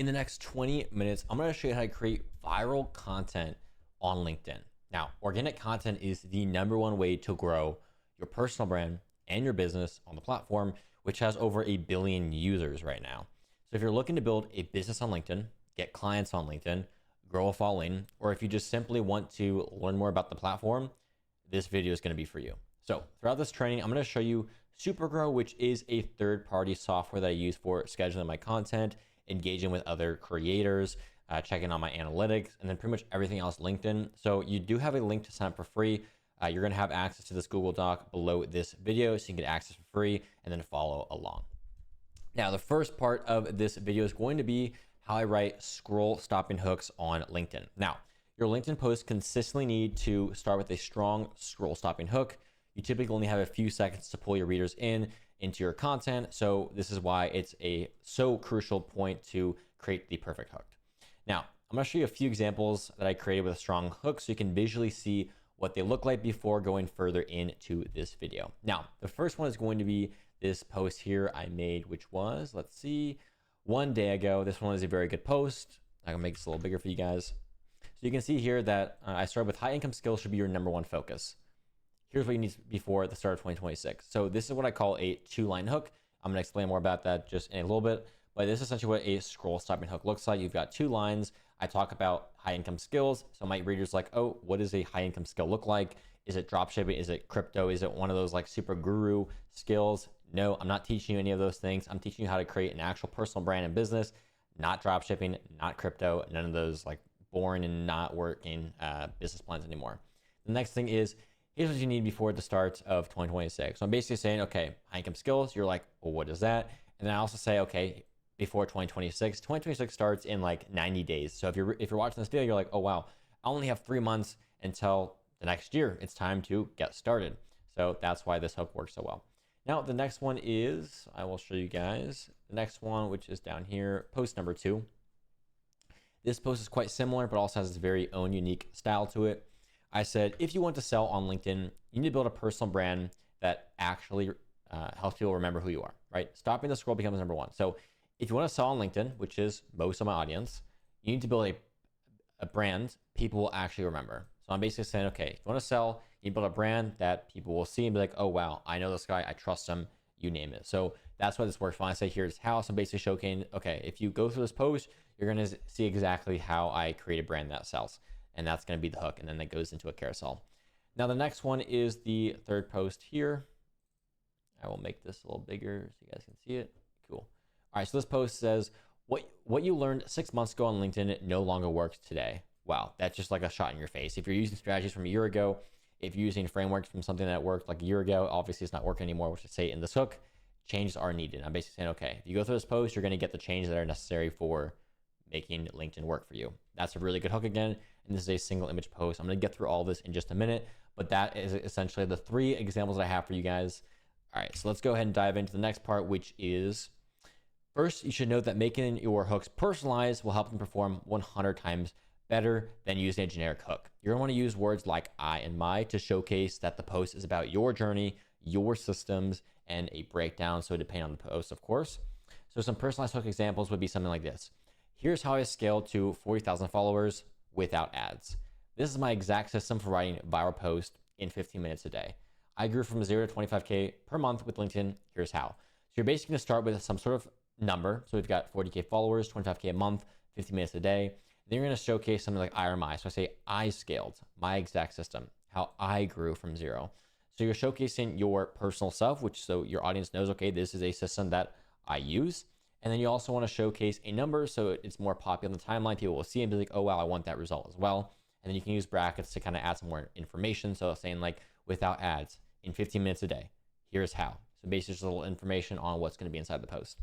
In the next 20 minutes, I'm going to show you how to create viral content on LinkedIn. Now, organic content is the #1 way to grow your personal brand and your business on the platform, which has over 1 billion users right now. So if you're looking to build a business on LinkedIn, get clients on LinkedIn, grow a following, or if you just simply want to learn more about the platform, this video is going to be for you. So throughout this training, I'm going to show you Supergrow, which is a third-party software that I use for scheduling my content, engaging with other creators, checking on my analytics, and then pretty much everything else LinkedIn. So you do have a link to sign up for free. You're going to have access to this Google Doc below this video, so you can get access for free and then follow along. Now, the first part of this video is going to be how I write scroll stopping hooks on LinkedIn. Now, your LinkedIn posts consistently need to start with a strong scroll stopping hook. You typically only have a few seconds to pull your readers into your content. So this is why it's a so crucial point to create the perfect hook. Now, I'm going to show you a few examples that I created with a strong hook so you can visually see what they look like before going further into this video. Now, the first one is going to be this post here I made, which was, let's see, 1 day ago. This one is a very good post. I'm gonna make this a little bigger for you guys. So you can see here that I started with high income skills should be your #1 focus. Here's what you need before the start of 2026. So this is what I call a 2-line hook. I'm gonna explain more about that just in a little bit, but this is essentially what a scroll stopping hook looks like. You've got 2 lines. I talk about high income skills. So my readers like, oh, what does a high income skill look like? Is it dropshipping? Is it crypto? Is it one of those like super guru skills? No, I'm not teaching you any of those things. I'm teaching you how to create an actual personal brand and business, not dropshipping, not crypto, none of those like boring and not working business plans anymore. The next thing is, here's what you need before the start of 2026. So I'm basically saying, okay, high income skills. You're like, well, what is that? And then I also say, okay, before 2026 starts in like 90 days. So if you're watching this video, you're like, oh wow, I only have 3 months until the next year. It's time to get started. So that's why this hook works so well. Now, the next one is, I will show you guys the next one, which is down here, post number 2. This post is quite similar, but also has its very own unique style to it. I said, if you want to sell on LinkedIn, you need to build a personal brand that actually helps people remember who you are, right? Stopping the scroll becomes #1. So if you want to sell on LinkedIn, which is most of my audience, you need to build a brand people will actually remember. So I'm basically saying, okay, if you want to sell, you build a brand that people will see and be like, oh, wow, I know this guy, I trust him, you name it. So that's why this works. When I say here's how, so I'm basically showcasing, okay, if you go through this post, you're going to see exactly how I create a brand that sells. And that's going to be the hook. And then that goes into a carousel. Now, the next one is the third post here. I will make this a little bigger so you guys can see it. Cool. All right, so this post says, what you learned 6 months ago on LinkedIn no longer works today. Wow, that's just like a shot in your face. If you're using strategies from a year ago, if you're using frameworks from something that worked like a year ago, obviously it's not working anymore, which is say in this hook, changes are needed. I'm basically saying, okay, if you go through this post, you're going to get the changes that are necessary for making LinkedIn work for you. That's a really good hook again. And this is a single image post. I'm going to get through all this in just a minute, but that is essentially the 3 examples that I have for you guys. All right, so let's go ahead and dive into the next part, which is, first, you should note that making your hooks personalized will help them perform 100 times better than using a generic hook. You're gonna wanna use words like I and my to showcase that the post is about your journey, your systems, and a breakdown. So depending on the post, of course. So some personalized hook examples would be something like this. Here's how I scaled to 40,000 followers without ads. This is my exact system for writing viral posts in 15 minutes a day. I grew from 0 to 25K per month with LinkedIn. Here's how. So you're basically gonna start with some sort of number. So we've got 40K followers, 25K a month, 15 minutes a day. Then you're going to showcase something like I or my. So I say I scaled my exact system, how I grew from 0. So you're showcasing your personal self, which so your audience knows, okay, this is a system that I use. And then you also want to showcase a number so it's more popular in the timeline. People will see and be like, oh, wow, I want that result as well. And then you can use brackets to kind of add some more information. So saying like without ads in 15 minutes a day, here's how. So basically just a little information on what's going to be inside the post.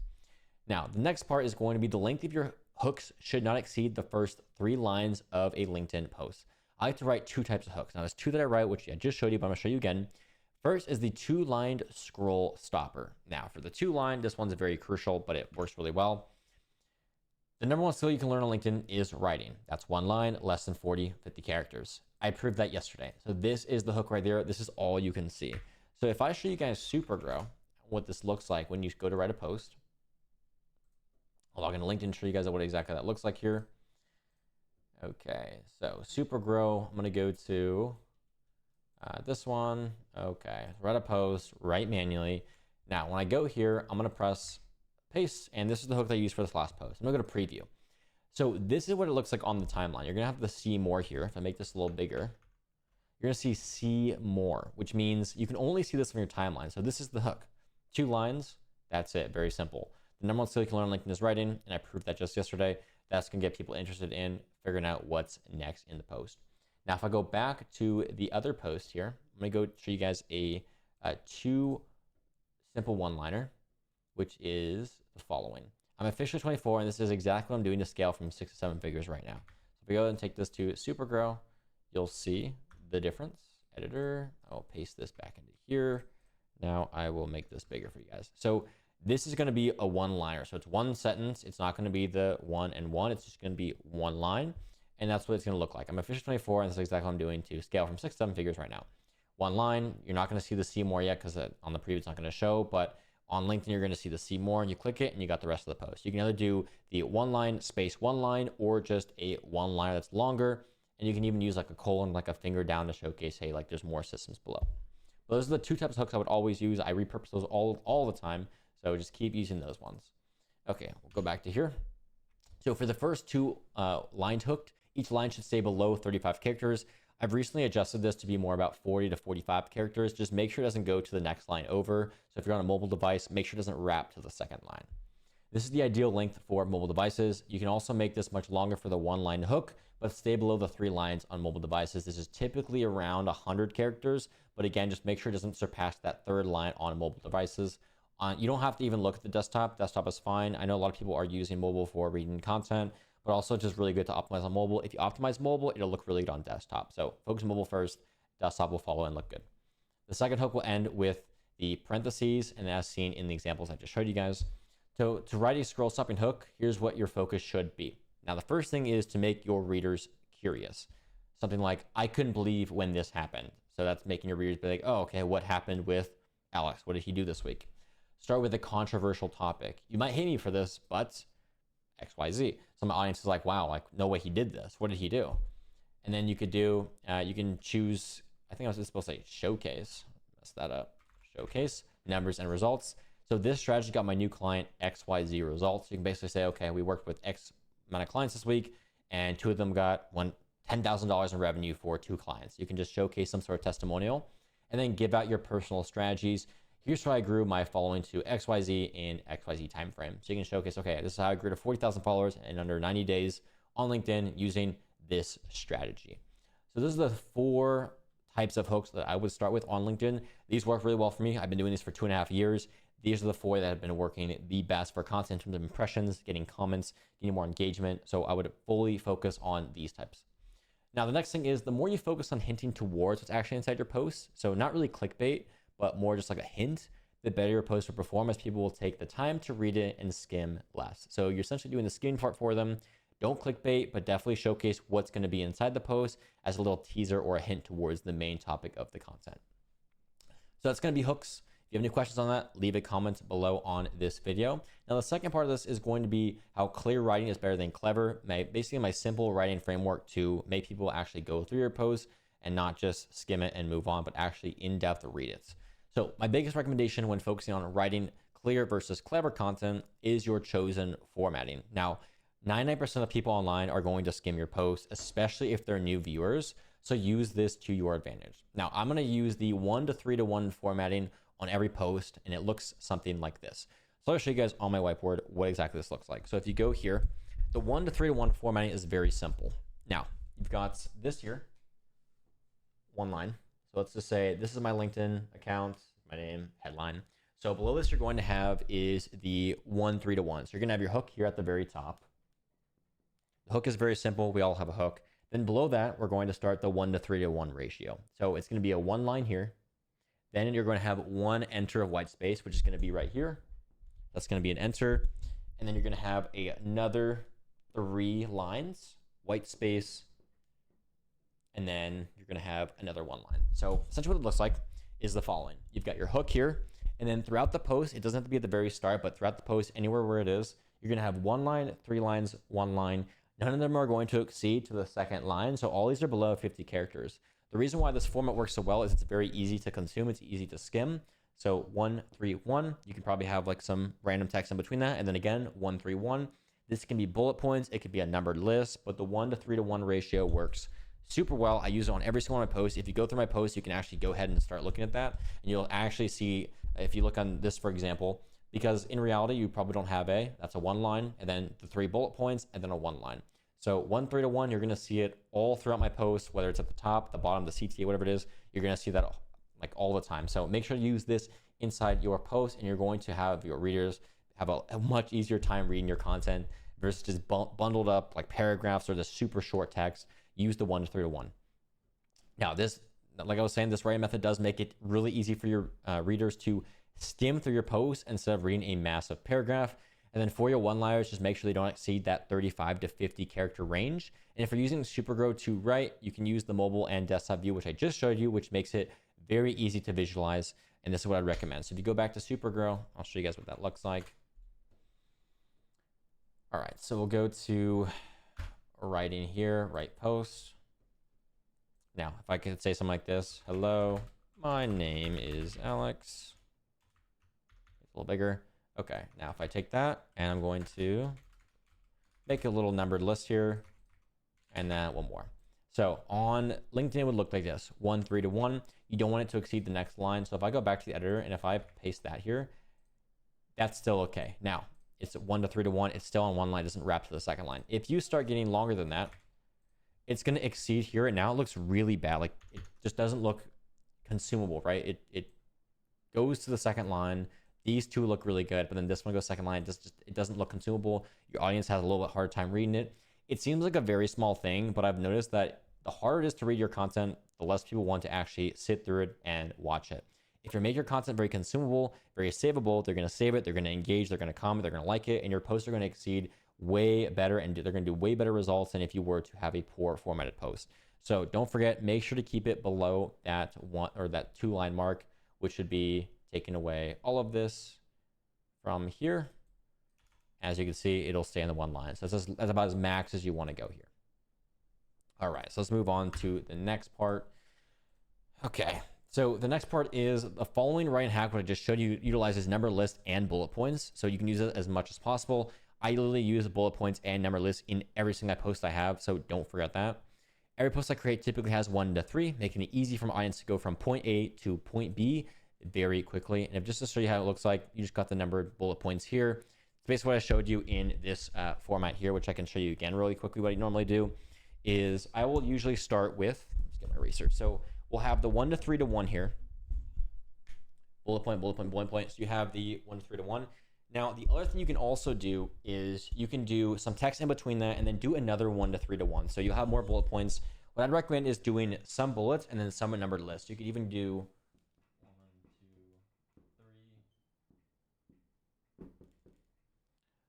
Now, the next part is going to be the length of your hooks should not exceed the first 3 lines of a LinkedIn post. I like to write 2 types of hooks. Now, there's 2 that I write, which I just showed you, but I'm gonna show you again. First is the 2-lined scroll stopper. Now, for the 2-line, this one's very crucial, but it works really well. The #1 skill you can learn on LinkedIn is writing. That's 1 line, less than 40, 50 characters. I proved that yesterday. So this is the hook right there. This is all you can see. So if I show you guys Supergrow, what this looks like when you go to write a post, I'll log into LinkedIn and show you guys what exactly that looks like here. Okay, so Supergrow, I'm gonna go to this one. Okay, write a post, write manually. Now, when I go here, I'm gonna press paste, and this is the hook that I used for this last post. I'm gonna go to preview. So this is what it looks like on the timeline. You're gonna have to see more here. If I make this a little bigger, you're gonna see more, which means you can only see this on your timeline. So this is the hook. 2 lines, that's it, very simple. The number 1 skill you can learn on LinkedIn is writing, and I proved that just yesterday. That's gonna get people interested in figuring out what's next in the post. Now, if I go back to the other post here, I'm gonna go show you guys a 2 simple one-liner, which is the following. I'm officially 24, and this is exactly what I'm doing to scale from 6 to 7 figures right now. So if we go ahead and take this to Supergrow, you'll see the difference. Editor, I'll paste this back into here. Now I will make this bigger for you guys. So this is gonna be a one-liner. So it's 1 sentence. It's not gonna be the 1 and 1. It's just gonna be 1 line. And that's what it's gonna look like. I'm officially 24, and that's exactly what I'm doing to scale from 6 to 7 figures right now. 1 line, you're not gonna see the see more yet because on the preview it's not gonna show, but on LinkedIn, you're gonna see the see more, and you click it and you got the rest of the post. You can either do the 1 line space 1 line or just a 1 liner that's longer. And you can even use like a colon, like a finger down to showcase, hey, like there's more systems below. But those are the 2 types of hooks I would always use. I repurpose those all the time. So just keep using those ones. Okay, we'll go back to here. So for the first 2 lines hooked, each line should stay below 35 characters. I've recently adjusted this to be more about 40 to 45 characters. Just make sure it doesn't go to the next line over. So if you're on a mobile device, make sure it doesn't wrap to the second line. This is the ideal length for mobile devices. You can also make this much longer for the 1 line hook, but stay below the 3 lines on mobile devices. This is typically around 100 characters, but again, just make sure it doesn't surpass that 3rd line on mobile devices. You don't have to even look at the desktop. Desktop is fine. I know a lot of people are using mobile for reading content, but also just really good to optimize on mobile. If you optimize mobile, it'll look really good on desktop. So focus on mobile first, desktop will follow and look good. The second hook will end with the parentheses, and as seen in the examples I just showed you guys. So to write a scroll stopping hook, here's what your focus should be. Now, the first thing is to make your readers curious. Something like, I couldn't believe when this happened. So that's making your readers be like, oh, okay, what happened with Alex? What did he do this week? Start with a controversial topic. You might hate me for this, but XYZ. Some audience is like, wow, like, no way he did this. What did he do? And then you could do, you can choose, I think I was supposed to say showcase. Mess that up. Showcase, numbers and results. So this strategy got my new client XYZ results. You can basically say, okay, we worked with X amount of clients this week, and 2 of them got $10,000 in revenue for 2 clients. You can just showcase some sort of testimonial and then give out your personal strategies. Here's how I grew my following to XYZ in XYZ timeframe. So you can showcase, okay, this is how I grew to 40,000 followers in under 90 days on LinkedIn using this strategy. So those are the 4 types of hooks that I would start with on LinkedIn. These work really well for me. I've been doing this for 2.5 years. These are the 4 that have been working the best for content in terms of impressions, getting comments, getting more engagement. So I would fully focus on these types. Now, the next thing is the more you focus on hinting towards what's actually inside your post, so not really clickbait, but more just like a hint, the better your post will perform, as people will take the time to read it and skim less. So you're essentially doing the skimming part for them. Don't clickbait, but definitely showcase what's going to be inside the post as a little teaser or a hint towards the main topic of the content. So that's going to be hooks. If you have any questions on that, leave a comment below on this video. Now, the second part of this is going to be how clear writing is better than clever. Basically, my simple writing framework to make people actually go through your post and not just skim it and move on, but actually in-depth read it. So my biggest recommendation when focusing on writing clear versus clever content is your chosen formatting. Now, 99% of people online are going to skim your post, especially if they're new viewers. So use this to your advantage. Now, I'm going to use the 1 to 3 to 1 formatting on every post, and it looks something like this. So I'll show you guys on my whiteboard what exactly this looks like. So if you go here, the 1 to 3 to 1 formatting is very simple. Now, you've got this here, 1 line. So let's just say this is my LinkedIn account, my name, headline. So below this, you're going to have is the 1 3 to 1. So you're going to have your hook here at the very top. The hook is very simple. We all have a hook. Then below that, we're going to start the 1 to 3 to 1 ratio. So it's going to be a 1 line here. Then you're going to have 1 enter of white space, which is going to be right here. That's going to be an enter. And then you're going to have another 3 lines, white space, and then you're going to have another 1 line. So essentially what it looks like is the following. You've got your hook here, and then throughout the post, it doesn't have to be at the very start, but throughout the post, anywhere where it is, you're going to have one line, 3 lines, 1 line. None of them are going to exceed to the second line. So all these are below 50 characters. The reason why this format works so well is it's very easy to consume. It's easy to skim. So 1, 3, 1, you can probably have like some random text in between that. And then again, 1, 3, 1. This can be bullet points. It could be a numbered list, but the 1 to 3 to 1 ratio works super well. I use it on every single one of my posts. If you go through my posts, you can actually go ahead and start looking at that. And you'll actually see, if you look on this, for example, because in reality, you probably don't have that's a 1 line, and then the 3 bullet points, and then a 1 line. So 1, 3 to 1, you're going to see it all throughout my posts, whether it's at the top, the bottom, the CTA, whatever it is, you're going to see that like all the time. So make sure to use this inside your post, and you're going to have your readers have a much easier time reading your content versus just bundled up like paragraphs or the super short text. Use the 1 to 3 to 1. Now this, like I was saying, this writing method does make it really easy for your readers to skim through your posts instead of reading a massive paragraph. And then for your one-liners, just make sure they don't exceed that 35 to 50 character range. And if you're using Supergrow to write, you can use the mobile and desktop view, which I just showed you, which makes it very easy to visualize. And this is what I'd recommend. So if you go back to Supergrow, I'll show you guys what that looks like. All right, so we'll go to writing here, write post. Now, if I could say something like this, hello, my name is Alex. It's a little bigger. Okay, now if I take that and I'm going to make a little numbered list here and then one more. So on LinkedIn, it would look like this, 1, 3 to 1. You don't want it to exceed the next line. So if I go back to the editor and if I paste that here, that's still okay. Now it's 1 to 3 to 1. It's still on 1 line, doesn't wrap to the second line. If you start getting longer than that, it's going to exceed here. And now it looks really bad. Like it just doesn't look consumable, right? It goes to the second line. These two look really good, but then this one goes second line. It doesn't look consumable. Your audience has a little bit harder time reading it. It seems like a very small thing, but I've noticed that the harder it is to read your content, the less people want to actually sit through it and watch it. If you make your content very consumable, very savable, they're going to save it, they're going to engage, they're going to comment, they're going to like it, and your posts are going to exceed way better, and they're going to do way better results than if you were to have a poor formatted post. So don't forget, make sure to keep it below that 1 or that 2 line mark, which should be taking away all of this from here. As you can see, it'll stay in the 1 line. So that's about as max as you want to go here. All right, so let's move on to the next part. Okay, so the next part is the following writing hack, what I just showed you, utilizes number list and bullet points. So you can use it as much as possible. I literally use bullet points and number lists in every single post I have, so don't forget that. Every post I create typically has 1 to 3, making it easy for my audience to go from point A to point B very quickly. And if just to show you how it looks like, you just got the numbered bullet points here. It's basically what I showed you in this format here, which I can show you again really quickly. What I normally do is I will usually start with, let's get my research. So we'll have the 1 to 3 to 1 here. Bullet point, bullet point, bullet point. So you have the 1 to 3 to 1. Now, the other thing you can also do is you can do some text in between that and then do another 1 to 3 to 1. So you'll have more bullet points. What I'd recommend is doing some bullets and then some numbered lists. You could even do 1, 2, 3.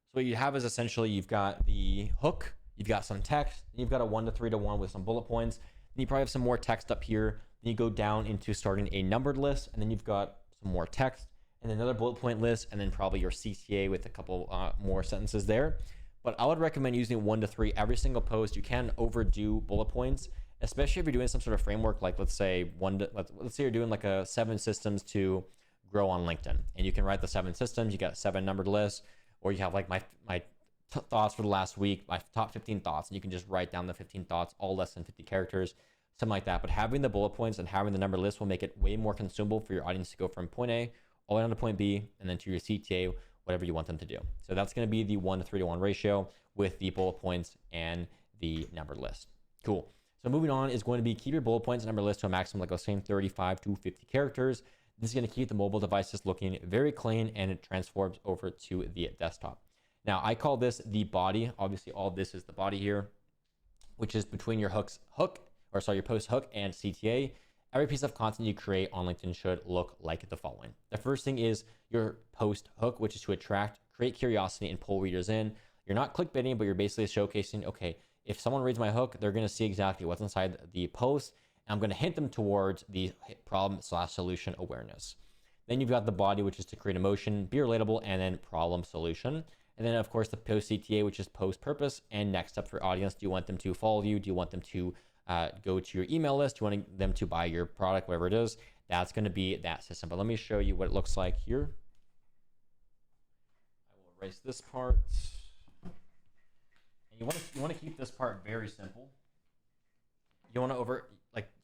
So what you have is essentially you've got the hook, you've got some text, and you've got a 1 to 3 to 1 with some bullet points. And you probably have some more text up here. Then you go down into starting a numbered list, and then you've got some more text and another bullet point list, and then probably your CTA with a couple more sentences there. But I would recommend using 1 to 3 every single post. You can overdo bullet points, especially if you're doing some sort of framework, like let's say let's say you're doing like a 7 systems to grow on LinkedIn, and you can write the 7 systems. You got 7 numbered lists, or you have like my thoughts for the last week, my top 15 thoughts, and you can just write down the 15 thoughts, all less than 50 characters, something like that. But having the bullet points and having the numbered list will make it way more consumable for your audience to go from point A all the way down to point B, and then to your CTA, whatever you want them to do. So that's going to be the 1 to 3 to 1 ratio with the bullet points and the numbered list. Cool. So moving on is going to be keep your bullet points and number list to a maximum, like I was saying, 35 to 50 characters. This is going to keep the mobile devices looking very clean, and it transforms over to the desktop. Now, I call this the body. Obviously, all this is the body here, which is between your your post hook and CTA. Every piece of content you create on LinkedIn should look like the following. The first thing is your post hook, which is to attract, create curiosity, and pull readers in. You're not clickbaiting, but you're basically showcasing, okay, if someone reads my hook, they're going to see exactly what's inside the post, and I'm going to hint them towards the problem/solution awareness. Then you've got the body, which is to create emotion, be relatable, and then problem solution. And then of course the post CTA, which is post purpose and next step for audience. Do you want them to follow you? Do you want them to go to your email list? Do you want them to buy your product, whatever it is? That's going to be that system. But let me show you what it looks like here. I will erase this part. And you want to keep this part very simple. You want to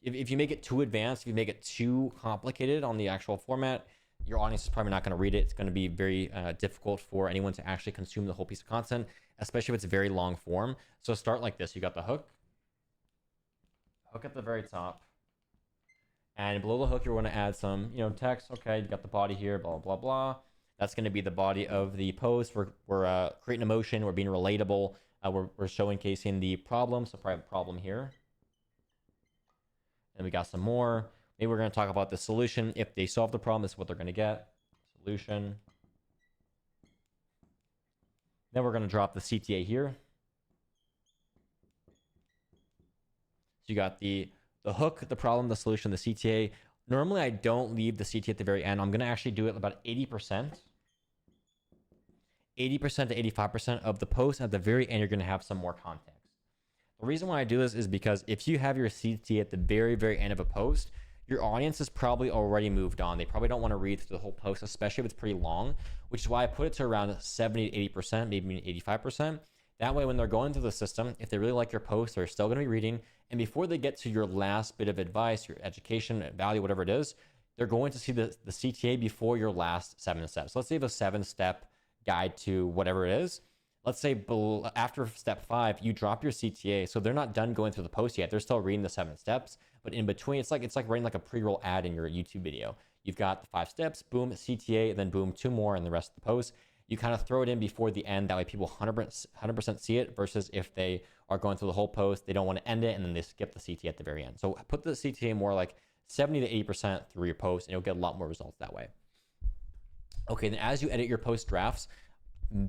if you make it too advanced, if you make it too complicated on the actual format, your audience is probably not going to read it. It's going to be very difficult for anyone to actually consume the whole piece of content, especially if it's very long form. So start like this. You got the hook at the very top. And below the hook, you're going to add some, text. Okay, you got the body here, blah, blah, blah. That's going to be the body of the post. We're creating emotion. We're being relatable. We're showcasing the problem. So private problem here. And we got some more. Maybe we're going to talk about the solution. If they solve the problem, this is what they're going to get. Solution. Then we're going to drop the CTA here. So you got the hook, the problem, the solution, the CTA. Normally, I don't leave the CTA at the very end. I'm going to actually do it about 80%. 80% to 85% of the post. At the very end, you're going to have some more context. The reason why I do this is because if you have your CTA at the very, very end of a post, your audience is probably already moved on. They probably don't want to read through the whole post, especially if it's pretty long, which is why I put it to around 70 to 80%, maybe 85%. That way, when they're going through the system, if they really like your post, they're still going to be reading. And before they get to your last bit of advice, your education, value, whatever it is, they're going to see the CTA before your last 7 steps. So let's say you have a 7-step guide to whatever it is. Let's say after step 5, you drop your CTA. So they're not done going through the post yet. They're still reading the 7 steps. But in between, it's like writing like a pre-roll ad in your YouTube video. You've got the 5 steps, boom, CTA, then boom, 2 more in the rest of the post. You kind of throw it in before the end. That way people 100% see it, versus if they are going through the whole post, they don't want to end it, and then they skip the CTA at the very end. So put the CTA more like 70 to 80% through your post, and you'll get a lot more results that way. Okay, then as you edit your post drafts,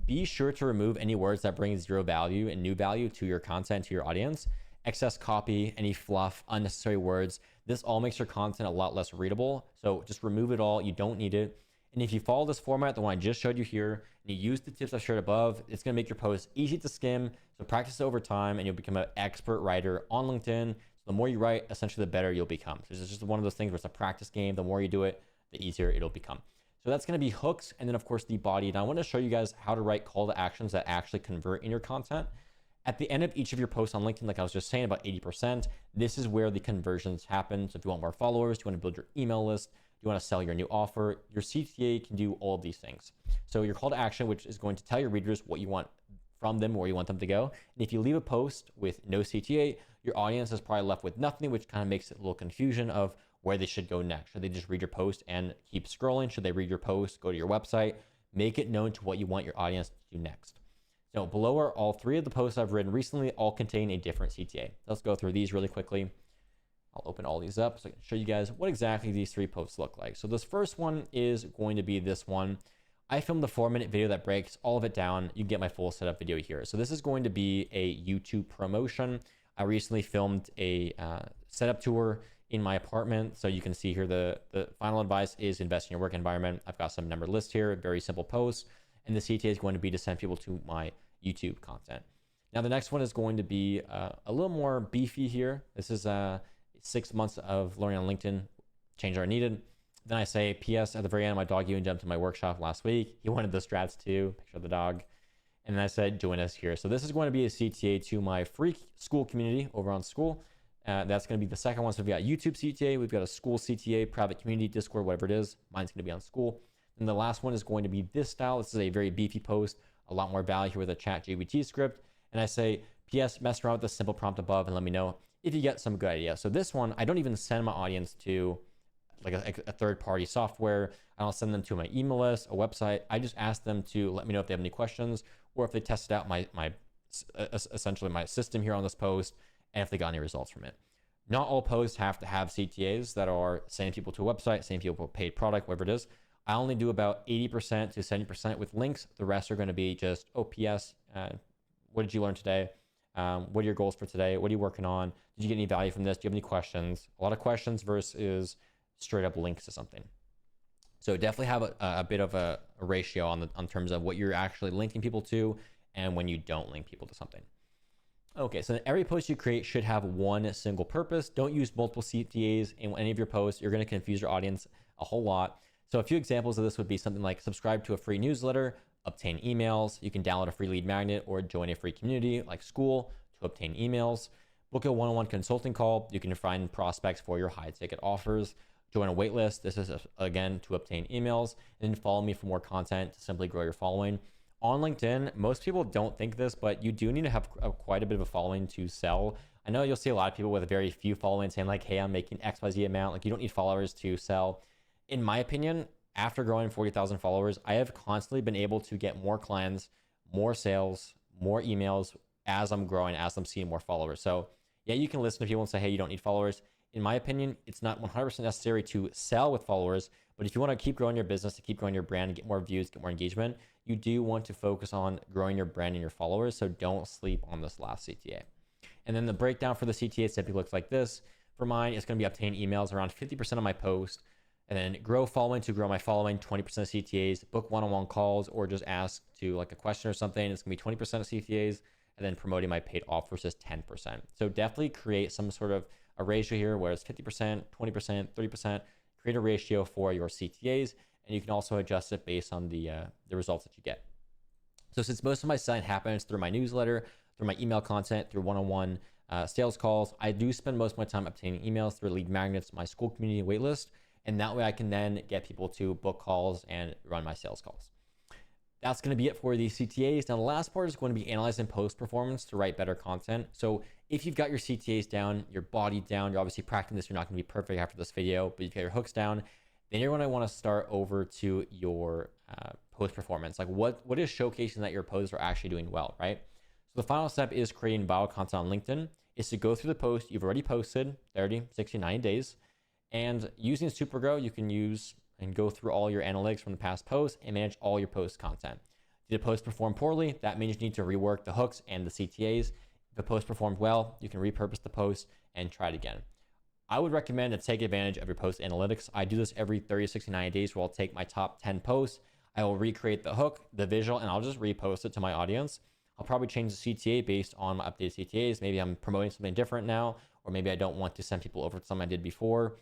be sure to remove any words that bring 0 value and new value to your content, to your audience. Excess copy, any fluff, unnecessary words. This all makes your content a lot less readable. So just remove it all. You don't need it. And if you follow this format, the one I just showed you here, and you use the tips I shared above, it's going to make your post easy to skim. So practice it over time, and you'll become an expert writer on LinkedIn. So the more you write, essentially the better you'll become. So it's just one of those things where it's a practice game. The more you do it, the easier it'll become. So that's going to be hooks, and then of course the body. And I want to show you guys how to write call to actions that actually convert in your content. At the end of each of your posts on LinkedIn, like I was just saying, about 80%, this is where the conversions happen. So if you want more followers, do you want to build your email list, do you want to sell your new offer, your CTA can do all of these things. So your call to action, which is going to tell your readers what you want from them, where you want them to go. And if you leave a post with no CTA, your audience is probably left with nothing, which kind of makes it a little confusion of where they should go next. Should they just read your post and keep scrolling? Should they read your post, go to your website? Make it known to what you want your audience to do next. So below are all 3 of the posts I've written recently, all contain a different CTA. Let's go through these really quickly. I'll open all these up so I can show you guys what exactly these 3 posts look like. So this first one is going to be this one. I filmed a 4-minute video that breaks all of it down. You can get my full setup video here. So this is going to be a YouTube promotion. I recently filmed a setup tour in my apartment. So you can see here the final advice is invest in your work environment. I've got some numbered list here, very simple posts. And the CTA is going to be to send people to my YouTube content. Now the next one is going to be a little more beefy here. This is 6 months of learning on LinkedIn, changes are needed. Then I say, PS, at the very end, my dog even jumped to my workshop last week. He wanted the strats too, picture of the dog. And then I said, join us here. So this is going to be a CTA to my free school community over on School. That's going to be the second one. So we've got YouTube CTA, we've got a School CTA, private community, Discord, whatever it is. Mine's going to be on School. And the last one is going to be this style. This is a very beefy post, a lot more value here with a ChatGPT script. And I say, PS, mess around with the simple prompt above and let me know if you get some good ideas. So this one, I don't even send my audience to like a third-party software. I don't send them to my email list, a website. I just ask them to let me know if they have any questions or if they tested out essentially my system here on this post and if they got any results from it. Not all posts have to have CTAs that are sending people to a website, sending people to a paid product, whatever it is. I only do about 80% to 70% with links. The rest are going to be just, oh, PS, what did you learn today? What are your goals for today? What are you working on? Did you get any value from this? Do you have any questions? A lot of questions versus straight up links to something. So definitely have a bit of a a ratio on terms of what you're actually linking people to and when you don't link people to something. Okay, so every post you create should have one single purpose. Don't use multiple CTAs in any of your posts. You're going to confuse your audience a whole lot. So a few examples of this would be something like subscribe to a free newsletter, obtain emails. You can download a free lead magnet or join a free community like school to obtain emails. Book a one-on-one consulting call. You can find prospects for your high ticket offers. Join a waitlist. This is, again, to obtain emails. And then follow me for more content to simply grow your following. On LinkedIn, most people don't think this, but you do need to have quite a bit of a following to sell. I know you'll see a lot of people with very few following saying like, hey, I'm making XYZ amount. Like, you don't need followers to sell. In my opinion, after growing 40,000 followers, I have constantly been able to get more clients, more sales, more emails as I'm growing, as I'm seeing more followers. So yeah, you can listen to people and say, hey, you don't need followers. In my opinion, it's not 100% necessary to sell with followers, but if you want to keep growing your business, to keep growing your brand, get more views, get more engagement, you do want to focus on growing your brand and your followers. So don't sleep on this last CTA. And then the breakdown for the CTA typically looks like this. For mine, it's going to be obtain emails around 50% of my post, and then grow following to grow my following, 20% of CTAs, book one-on-one calls, or just ask to like a question or something. It's going to be 20% of CTAs, and then promoting my paid offers is 10%. So definitely create some sort of a ratio here where it's 50%, 20%, 30%. Create a ratio for your CTAs, and you can also adjust it based on the results that you get. So since most of my selling happens through my newsletter, through my email content, through one-on-one sales calls, I do spend most of my time obtaining emails through lead magnets, my school community waitlist, and that way I can then get people to book calls and run my sales calls. That's going to be it for the CTAs. Now, the last part is going to be analyzing post performance to write better content. So if you've got your CTAs down, your body down, you're obviously practicing this, you're not going to be perfect after this video, but you've got your hooks down, then you're going to want to start over to your post performance. Like what is showcasing that your posts are actually doing well, right? So the final step is creating viral content on LinkedIn is to go through the post you've already posted 30, 60, 90 days. And using Supergrow, you can use and go through all your analytics from the past posts and manage all your post content. Did a post perform poorly? That means you need to rework the hooks and the CTAs. If the post performed well, you can repurpose the post and try it again. I would recommend to take advantage of your post analytics. I do this every 30, 60, 90 days where I'll take my top 10 posts. I will recreate the hook, the visual, and I'll just repost it to my audience. I'll probably change the CTA based on my updated CTAs. Maybe I'm promoting something different now, or maybe I don't want to send people over to something I did before.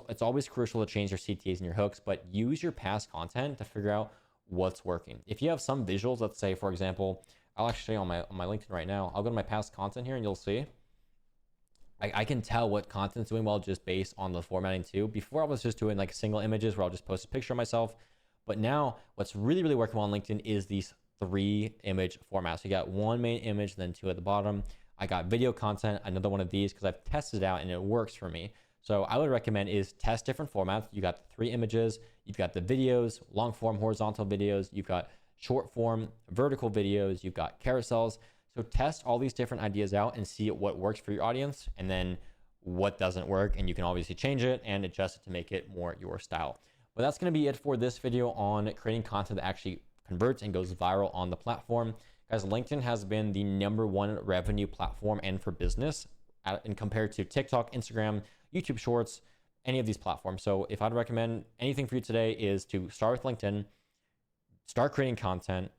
It's always crucial to change your CTAs and your hooks, but use your past content to figure out what's working. If you have some visuals, let's say, for example, I'll actually on my LinkedIn right now, I'll go to my past content here and you'll see I can tell what content's doing well just based on the formatting too. Before I was just doing like single images where I'll just post a picture of myself. But now what's really, really working well on LinkedIn is these 3 image formats. So you got one main image, then 2 at the bottom. I got video content, another one of these because I've tested it out and it works for me. So I would recommend is test different formats. You got the 3 images, you've got the videos, long form, horizontal videos, you've got short form, vertical videos, you've got carousels. So test all these different ideas out and see what works for your audience and then what doesn't work. And you can obviously change it and adjust it to make it more your style. But that's going to be it for this video on creating content that actually converts and goes viral on the platform. Guys, LinkedIn has been the #1 revenue platform and for business and compared to TikTok, Instagram, YouTube Shorts, any of these platforms. So if I'd recommend anything for you today is to start with LinkedIn, start creating content,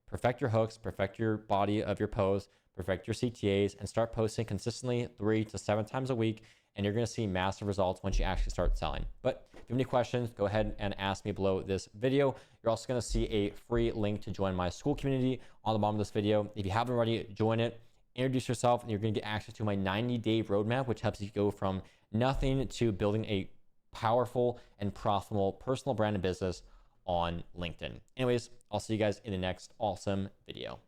perfect your hooks, perfect your body of your posts, perfect your CTAs, and start posting consistently 3 to 7 times a week. And you're going to see massive results once you actually start selling. But if you have any questions, go ahead and ask me below this video. You're also going to see a free link to join my school community on the bottom of this video. If you haven't already, join it, introduce yourself, and you're going to get access to my 90-day roadmap, which helps you go from nothing to building a powerful and profitable personal brand and business on LinkedIn. Anyways, I'll see you guys in the next awesome video.